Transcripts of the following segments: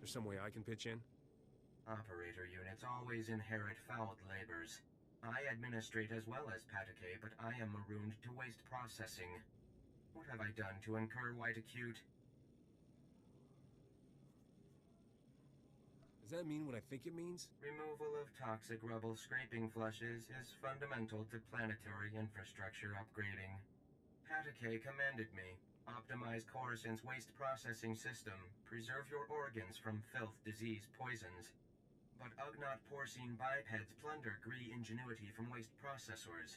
There's some way I can pitch in? Operator units always inherit fouled labors. I administrate as well as Patake, but I am marooned to waste processing. What have I done to incur white acute? Does that mean what I think it means? Removal of toxic rubble scraping flushes is fundamental to planetary infrastructure upgrading. Patake commanded me. Optimize Coruscant's waste processing system. Preserve your organs from filth, disease, poisons. But Ugnaught porcine bipeds plunder Gree ingenuity from waste processors.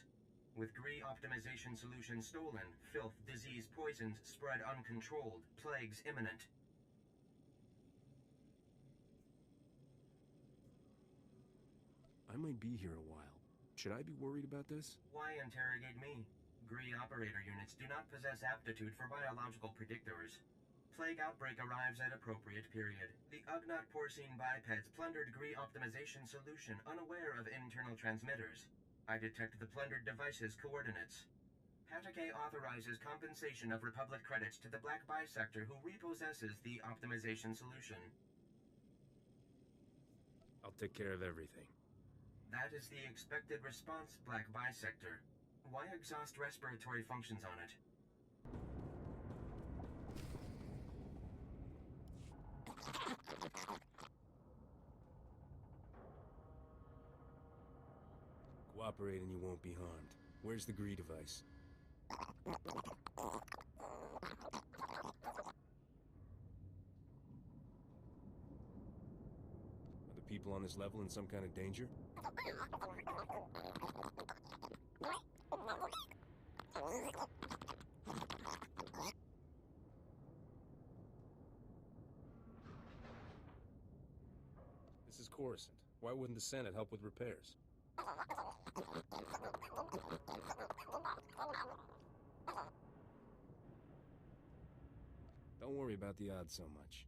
With Gree optimization solution stolen, filth, disease, poisons spread uncontrolled, plagues imminent. I might be here a while. Should I be worried about this? Why interrogate me? Gree operator units do not possess aptitude for biological predictors. Plague outbreak arrives at appropriate period. The Ugnaught porcine bipeds plundered Gree optimization solution unaware of internal transmitters. I detect the plundered device's coordinates. Patake authorizes compensation of Republic credits to the Black Bisector who repossesses the optimization solution. I'll take care of everything. That is the expected response, Black Bisector. Why exhaust respiratory functions on it? Cooperate and you won't be harmed. Where's the Gree device? Are the people on this level in some kind of danger? This is Coruscant. Why wouldn't the Senate help with repairs? Don't worry about the odds so much.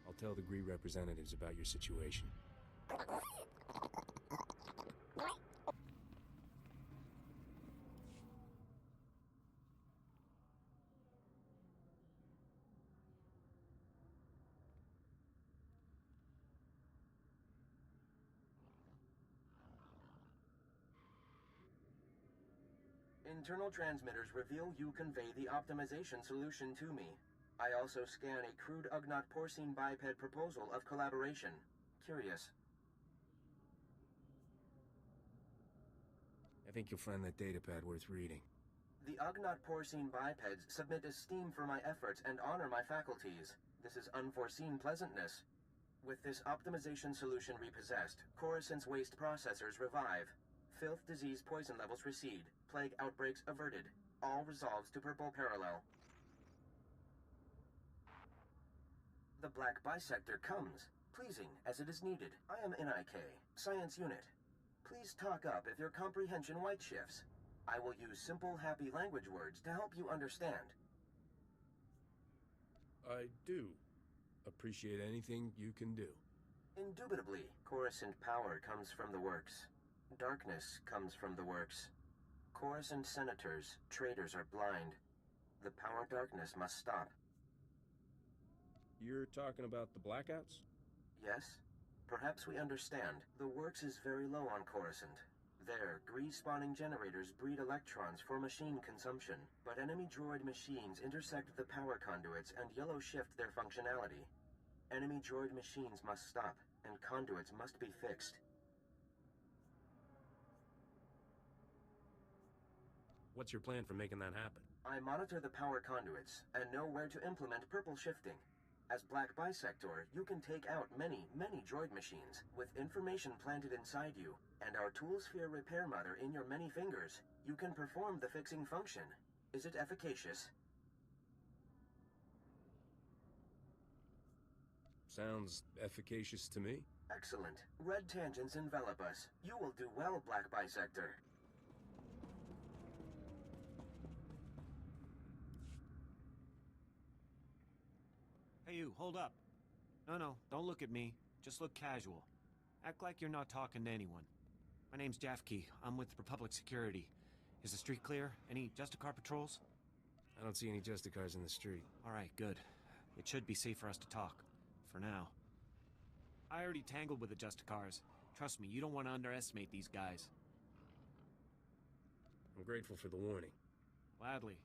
I'll tell the Gree representatives about your situation. Internal transmitters reveal you convey the optimization solution to me. I also scan a crude Ugnaught porcine biped proposal of collaboration. Curious. I think you'll find that datapad worth reading. The Ugnaught porcine bipeds submit esteem for my efforts and honor my faculties. This is unforeseen pleasantness. With this optimization solution repossessed, Coruscant's waste processors revive. Filth, disease, poison levels recede. Plague outbreaks averted. All resolves to purple parallel. The Black Bisector comes, pleasing as it is needed. I am NIK, Science Unit. Please talk up if your comprehension white shifts. I will use simple, happy language words to help you understand. I do appreciate anything you can do. Indubitably, Coruscant power comes from the works. Darkness comes from the works. Coruscant senators, traitors are blind. The power darkness must stop. You're talking about the blackouts? Yes? Perhaps we understand. The works is very low on Coruscant. There, Gree-spawning generators breed electrons for machine consumption, but enemy droid machines intersect the power conduits and yellow shift their functionality. Enemy droid machines must stop, and conduits must be fixed. What's your plan for making that happen? I monitor the power conduits, and know where to implement purple shifting. As Black Bisector, you can take out many droid machines, with information planted inside you, and our Toolsphere repair mother in your many fingers. You can perform the fixing function. Is it efficacious? Sounds efficacious to me. Excellent. Red tangents envelop us. You will do well, Black Bisector. Hey, Hey you, hold up. No, don't look at me. Just look casual. Act like you're not talking to anyone. My name's Jafke. I'm with Republic Security. Is the street clear? Any Justicar patrols? I don't see any Justicars in the street. Alright, good. It should be safe for us to talk. For now. I already tangled with the Justicars. Trust me, you don't want to underestimate these guys. I'm grateful for the warning. Gladly.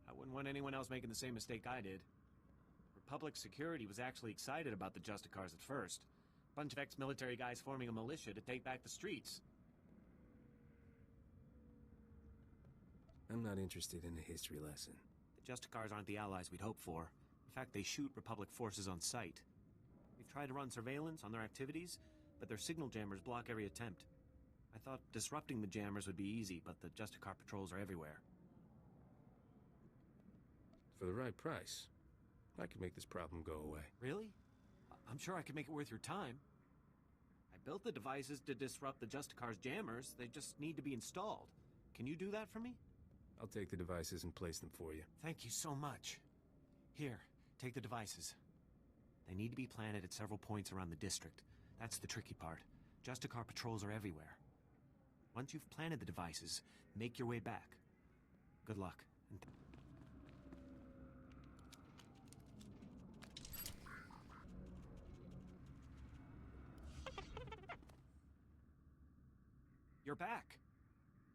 I wouldn't want anyone else making the same mistake I did. Republic Security was actually excited about the Justicars at first. Bunch of ex-military guys forming a militia to take back the streets. I'm not interested in a history lesson. The Justicars aren't the allies we'd hoped for. In fact, they shoot Republic forces on sight. We've tried to run surveillance on their activities, but their signal jammers block every attempt. I thought disrupting the jammers would be easy, but the Justicar patrols are everywhere. For the right price, I could make this problem go away. Really? I'm sure I could make it worth your time. I built the devices to disrupt the Justicar's jammers. They just need to be installed. Can you do that for me? I'll take the devices and place them for you. Thank you so much. Here, take the devices. They need to be planted at several points around the district. That's the tricky part. Justicar patrols are everywhere. Once you've planted the devices, make your way back. Good luck. You're back.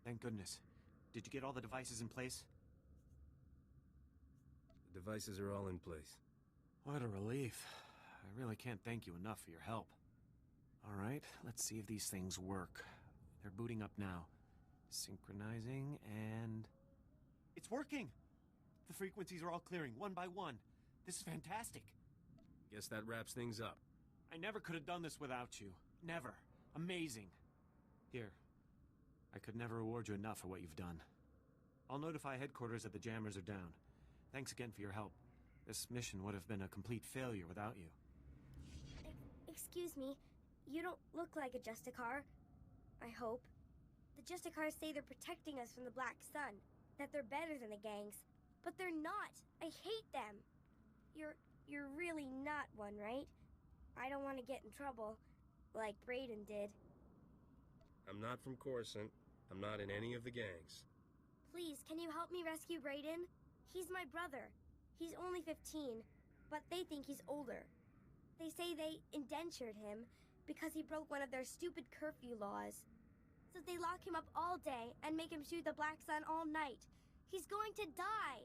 Thank goodness. Did you get all the devices in place? The devices are all in place. What a relief. I really can't thank you enough for your help. All right, let's see if these things work. They're booting up now. Synchronizing, and... It's working! The frequencies are all clearing, one by one. This is fantastic. Guess that wraps things up. I never could have done this without you. Never. Amazing. Here. I could never reward you enough for what you've done. I'll notify headquarters that the jammers are down. Thanks again for your help. This mission would have been a complete failure without you. Excuse me. You don't look like a Justicar. I hope. The Justicars say they're protecting us from the Black Sun. That they're better than the gangs. But they're not. I hate them. You're really not one, right? I don't want to get in trouble. Like Brayden did. I'm not from Coruscant. I'm not in any of the gangs. Please, can you help me rescue Brayden? He's my brother. He's only 15, but they think he's older. They say they indentured him because he broke one of their stupid curfew laws. So they lock him up all day and make him shoot the Black Sun all night. He's going to die.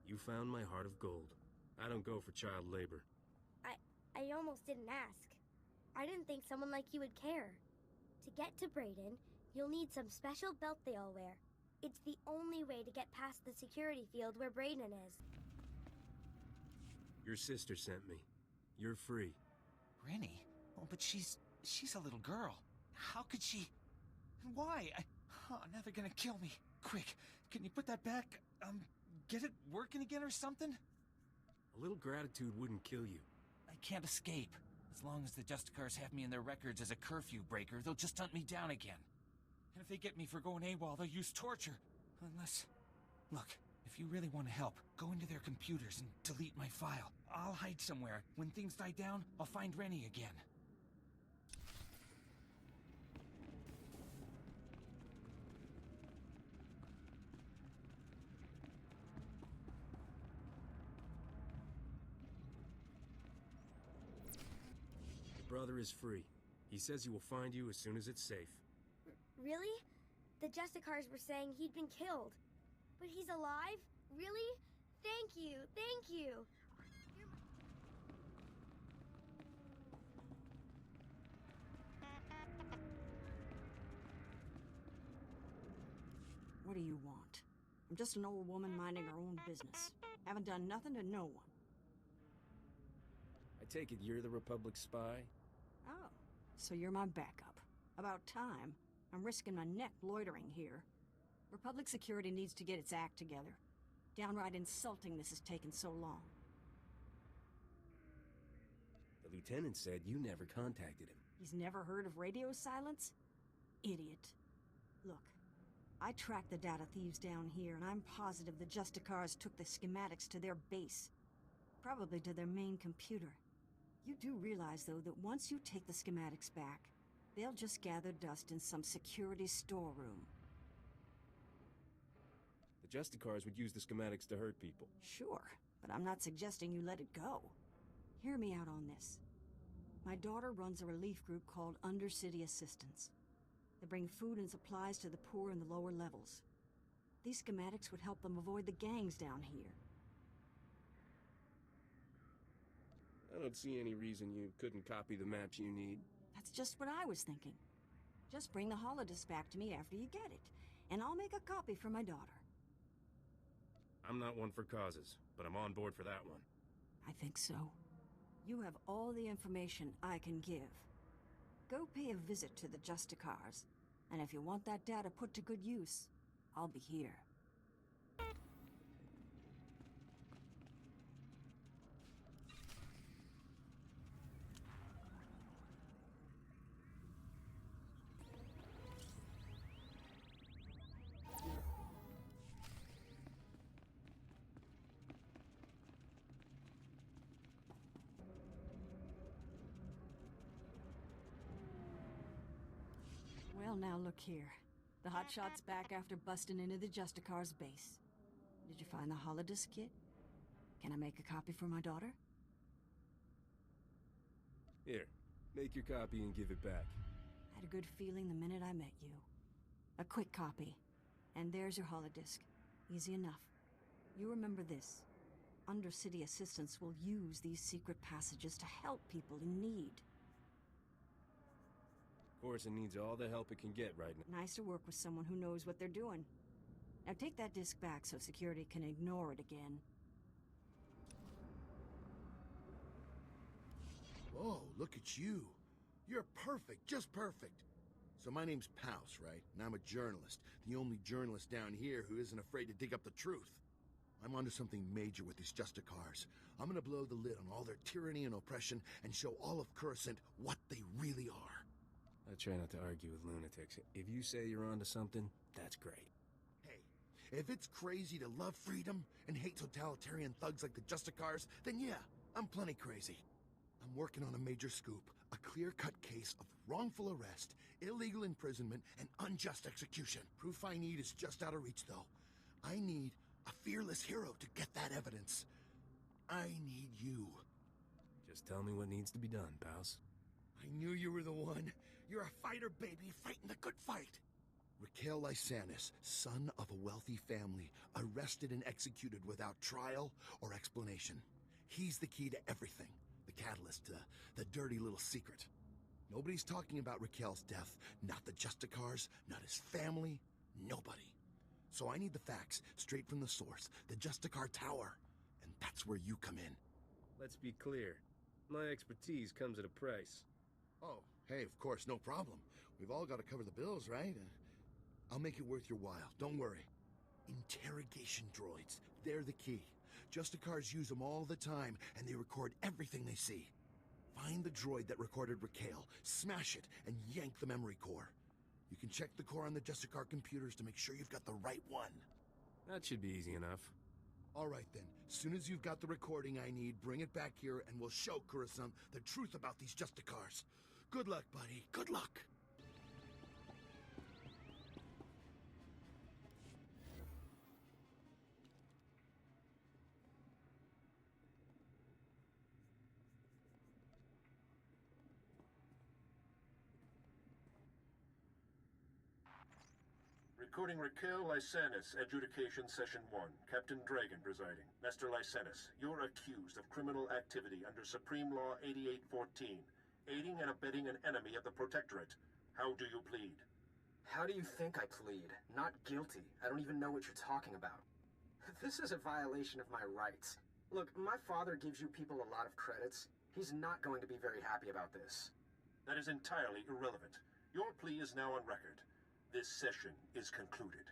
You found my heart of gold. I don't go for child labor. I almost didn't ask. I didn't think someone like you would care. To get to Brayden, you'll need some special belt they all wear. It's the only way to get past the security field where Brayden is. Your sister sent me. You're free. Rennie? Oh, but she's a little girl. How could she... Why? Oh, now they're gonna kill me. Quick, can you put that back? Get it working again or something? A little gratitude wouldn't kill you. I can't escape. As long as the Justicars have me in their records as a curfew breaker, they'll just hunt me down again. And if they get me for going AWOL, they'll use torture. Unless... Look, if you really want to help, go into their computers and delete my file. I'll hide somewhere. When things die down, I'll find Rennie again. Your brother is free. He says he will find you as soon as it's safe. Really? The Justicars were saying he'd been killed. But he's alive? Really? Thank you, thank you. What do you want? I'm just an old woman minding her own business. Haven't done nothing to no one. I take it you're the Republic spy? Oh, so you're my backup. About time. I'm risking my neck loitering here. Republic Security needs to get its act together. Downright insulting this has taken so long. The lieutenant said you never contacted him. He's never heard of radio silence? Idiot. Look, I tracked the data thieves down here, and I'm positive the Justicars took the schematics to their base. Probably to their main computer. You do realize, though, that once you take the schematics back, they'll just gather dust in some security storeroom. The Justicars would use the schematics to hurt people. Sure, but I'm not suggesting you let it go. Hear me out on this. My daughter runs a relief group called Undercity Assistance. They bring food and supplies to the poor in the lower levels. These schematics would help them avoid the gangs down here. I don't see any reason you couldn't copy the maps you need. That's just what I was thinking. Just bring the holodisc back to me after you get it, and I'll make a copy for my daughter. I'm not one for causes, but I'm on board for that one. I think so. You have all the information I can give. Go pay a visit to the Justicars, and if you want that data put to good use, I'll be here. Well, now look here. The hotshot's back after busting into the Justicar's base. Did you find the holodisc kit? Can I make a copy for my daughter? Here, make your copy and give it back. I had a good feeling the minute I met you. A quick copy. And there's your holodisc. Easy enough. You remember this. Undercity Assistance will use these secret passages to help people in need. Coruscant needs all the help it can get right now. Nice to work with someone who knows what they're doing. Now take that disc back so security can ignore it again. Whoa, look at you. You're perfect, just perfect. So my name's Pouse, right? And I'm a journalist. The only journalist down here who isn't afraid to dig up the truth. I'm onto something major with these Justicars. I'm gonna blow the lid on all their tyranny and oppression and show all of Coruscant what they really are. I try not to argue with lunatics. If you say you're onto something, that's great. Hey, if it's crazy to love freedom and hate totalitarian thugs like the Justicars, then yeah, I'm plenty crazy. I'm working on a major scoop, a clear-cut case of wrongful arrest, illegal imprisonment, and unjust execution. Proof I need is just out of reach, though. I need a fearless hero to get that evidence. I need you. Just tell me what needs to be done, Pals. I knew you were the one. You're a fighter, baby, fighting the good fight. Raquel Lysanis, son of a wealthy family, arrested and executed without trial or explanation. He's the key to everything. The catalyst to the dirty little secret. Nobody's talking about Raquel's death. Not the Justicars, not his family, nobody. So I need the facts, straight from the source, the Justicar Tower. And that's where you come in. Let's be clear. My expertise comes at a price. Oh, hey, of course, no problem. We've all got to cover the bills, right? I'll make it worth your while, don't worry. Interrogation droids, they're the key. Justicars use them all the time, and they record everything they see. Find the droid that recorded Raquel, smash it, and yank the memory core. You can check the core on the Justicar computers to make sure you've got the right one. That should be easy enough. All right, then. As soon as you've got the recording I need, bring it back here, and we'll show Coruscant the truth about these Justicars. Good luck, buddy. Good luck. Recording Raquel Lysanis, Adjudication Session 1. Captain Dragon presiding. Master Lysanis, you're accused of criminal activity under Supreme Law 8814, aiding and abetting an enemy of the Protectorate. How do you plead? How do you think I plead? Not guilty. I don't even know what you're talking about. This is a violation of my rights. Look, my father gives you people a lot of credits. He's not going to be very happy about this. That is entirely irrelevant. Your plea is now on record. This session is concluded.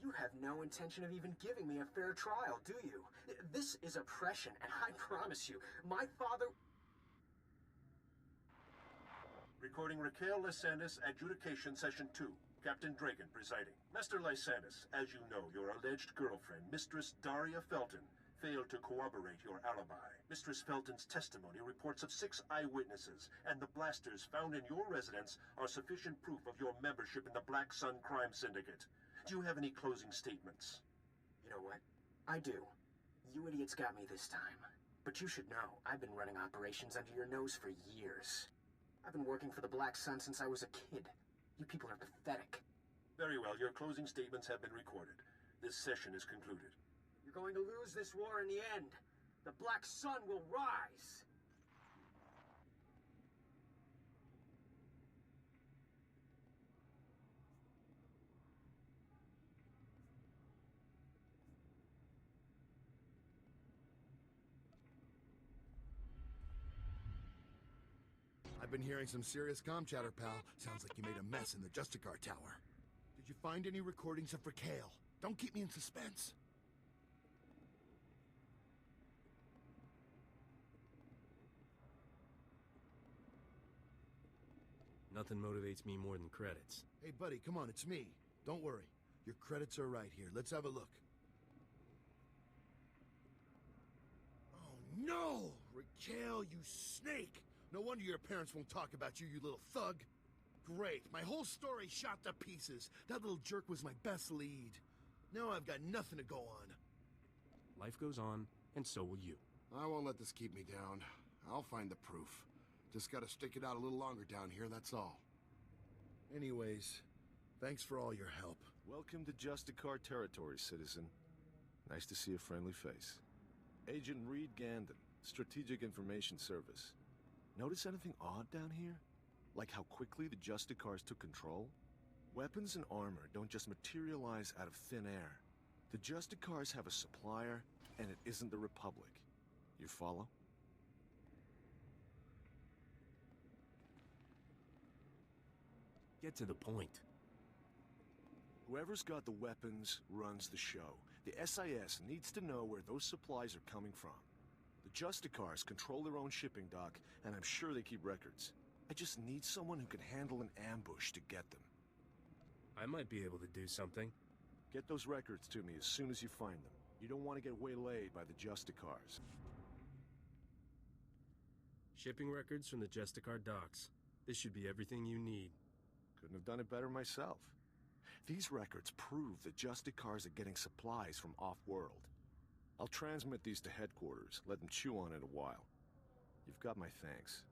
You have no intention of even giving me a fair trial, do you? This is oppression, and I promise you, my father... Recording Raquel Lysanis, Adjudication Session 2. Captain Dragon presiding. Master Lysanis, as you know, your alleged girlfriend, Mistress Daria Felton, failed to corroborate your alibi. Mistress Felton's testimony reports of 6 eyewitnesses, and the blasters found in your residence are sufficient proof of your membership in the Black Sun Crime Syndicate. Do you have any closing statements? You know what? I do. You idiots got me this time. But you should know, I've been running operations under your nose for years. I've been working for the Black Sun since I was a kid. You people are pathetic. Very well, your closing statements have been recorded. This session is concluded. You're going to lose this war in the end. The Black Sun will rise. I've been hearing some serious comm chatter, pal. Sounds like you made a mess in the Justicar Tower. Did you find any recordings of Raquel? Don't keep me in suspense. Nothing motivates me more than credits. Hey, buddy, come on, it's me. Don't worry. Your credits are right here. Let's have a look. Oh, no! Raquel, you snake! No wonder your parents won't talk about you, you little thug. Great. My whole story shot to pieces. That little jerk was my best lead. Now I've got nothing to go on. Life goes on, and so will you. I won't let this keep me down. I'll find the proof. Just gotta stick it out a little longer down here, that's all. Anyways, thanks for all your help. Welcome to Justicar territory, citizen. Nice to see a friendly face. Agent Reed Gandon, Strategic Information Service. Notice anything odd down here? Like how quickly the Justicars took control? Weapons and armor don't just materialize out of thin air. The Justicars have a supplier, and it isn't the Republic. You follow? Get to the point. Whoever's got the weapons runs the show. The SIS needs to know where those supplies are coming from. The Justicars control their own shipping dock, and I'm sure they keep records. I just need someone who can handle an ambush to get them. I might be able to do something. Get those records to me as soon as you find them. You don't want to get waylaid by the Justicars. Shipping records from the Justicar docks. This should be everything you need. Couldn't have done it better myself. These records prove the Justicars are getting supplies from off-world. I'll transmit these to headquarters, let them chew on it a while. You've got my thanks.